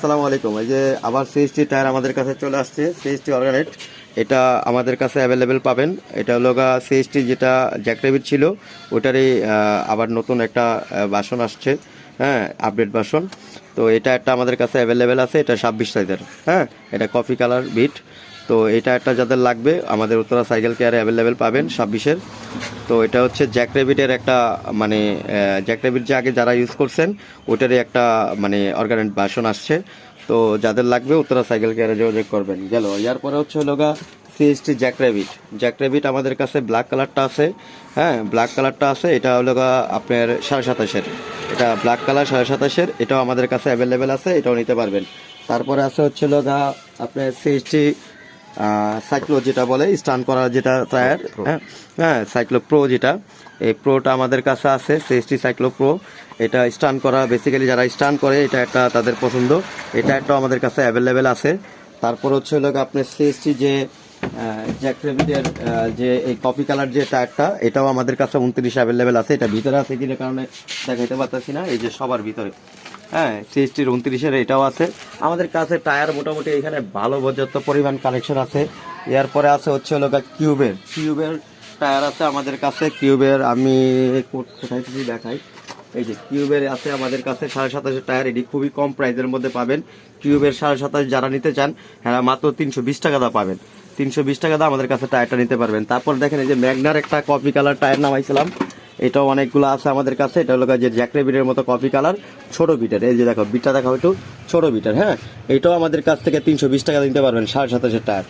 আসসালামু আলাইকুম। এই যে আবার সিএসটি টায়ার আমাদের কাছে চলে আসছে, সিএসটি অর্গানেট। এটা আমাদের কাছে অ্যাভেলেবেল পাবেন। এটা হলো সিএসটি যেটা জ্যাকরেবিট ছিল ওটারই আবার নতুন একটা ভার্সন আসছে, হ্যাঁ, আপডেট ভার্সন। তো এটা একটা আমাদের কাছে অ্যাভেলেবেল আছে, এটা 26 সাইজের, হ্যাঁ, এটা কফি কালার বিট। তো এটা একটা যাদের লাগবে আমাদের উত্তরা সাইকেল কেয়ারে অ্যাভেলেবেল পাবেন 26-এর। তো এটা হচ্ছে জ্যাকরেবিটের একটা মানে জ্যাকরেবিট যে আগে যারা ইউজ করছেন ওটারই একটা মানে অর্গানেট ভার্সন আসছে। তো যাদের লাগবে উত্তরা সাইকেল কেয়ারে যোগাযোগ করবেন। গেল এর পরে হচ্ছে সিএসটি জ্যাকরেবিট আমাদের কাছে ব্ল্যাক কালারটা আছে, হ্যাঁ, ব্ল্যাক কালারটা আছে। এটা হলো আপনার 27.5-এর, এটা ব্ল্যাক কালার 27.5-এর, এটাও আমাদের কাছে অ্যাভেলেবেল আছে, এটাও নিতে পারবেন। তারপরে আছে হচ্ছে আপনার সিএসটি সাইক্লো যেটা বলে স্টান করার যেটা টায়ার, হ্যাঁ, সাইক্লো প্রো যেটা, এই প্রোটা আমাদের কাছে আছে, সিএসটি সাইক্লো প্রো। এটা স্টান করা, বেসিক্যালি যারা স্টান করে এটা একটা তাদের পছন্দ, এটা একটা আমাদের কাছে অ্যাভেলেবেল আছে। তারপর হচ্ছে আপনার সিএসটি যে জ্যাকরেবিটের যে এই কফি কালার যে টায়ারটা, এটাও আমাদের কাছে 29 অ্যাভেলেবেল আছে। এটা ভিতরে আছে কিনা কারণে দেখাইতে পারতেছি না, এই যে সবার ভিতরে, হ্যাঁ, সিএসটির 29-এর এটাও আছে আমাদের কাছে। টায়ার মোটামুটি এখানে ভালো পর্যাপ্ত পরিমাণ কালেকশন আছে। এরপরে আছে হচ্ছে কিউবের টায়ার আছে আমাদের কাছে। কিউবের আমি কোথায় থেকে দেখাই, এই যে কিউবের আছে আমাদের কাছে 27.5 টায়ার। এটি খুবই কম প্রাইসের মধ্যে পাবেন। কিউবের 27.5 যারা নিতে চান, হ্যাঁ, মাত্র 320 টাকা দা পাবেন। 320 টাকা দা আমাদের কাছে টায়ারটা নিতে পারবেন। তারপর দেখেন এই যে ম্যাগনার একটা কফি কালার টায়ার নামাইছিলাম, এটাও অনেকগুলো আছে আমাদের কাছে। এটা হলো যে জ্যাকরেবিটের মতো কফি কালার, ছোট বিটার। এই যে দেখো বিটটা দেখাও একটু, ছোট বিটার, হ্যাঁ, এটাও আমাদের কাছ থেকে 320 টাকা দিতে পারবেন 27.5 টায়ার।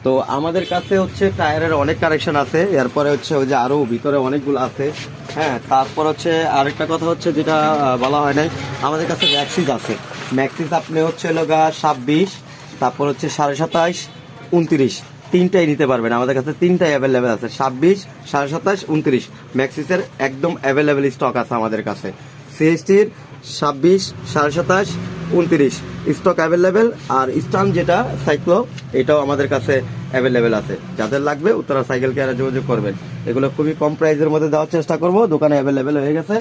তো আমাদের কাছে হচ্ছে টায়ারের অনেক কালেকশন আছে। এরপরে হচ্ছে ওই যে আরো ভিতরে অনেকগুলো আছে, হ্যাঁ। তারপর হচ্ছে আরেকটা কথা হচ্ছে যেটা বলা হয় নাই, আমাদের কাছে ম্যাক্সিস আছে। ম্যাক্সিস আপনি হচ্ছে 26, তারপর হচ্ছে 27.5, 29, তিনটাই নিতে পারবেন। আমাদের কাছে তিনটাই অ্যাভেলেবেল আছে, 26, 27.5, 29। ম্যাক্সিসের একদম অ্যাভেলেবেল স্টক আছে আমাদের কাছে। সিএসটির 26, 27.5, 29 স্টক অ্যাভেলেবেল। আর স্টান যেটা সাইক্লো, এটাও আমাদের কাছে অ্যাভেলেবেল আছে। যাদের লাগবে উত্তরা সাইকেল কেয়ারে যোগাযোগ করবেন। এগুলো খুবই কম প্রাইসের মধ্যে দেওয়ার চেষ্টা করবো, দোকানে অ্যাভেলেবেল হয়ে গেছে।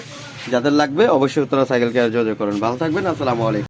যাদের লাগবে অবশ্যই উত্তরা সাইকেল কেয়ারে যোগাযোগ করবেন। ভালো থাকবেন, আসসালামু আলাইকুম।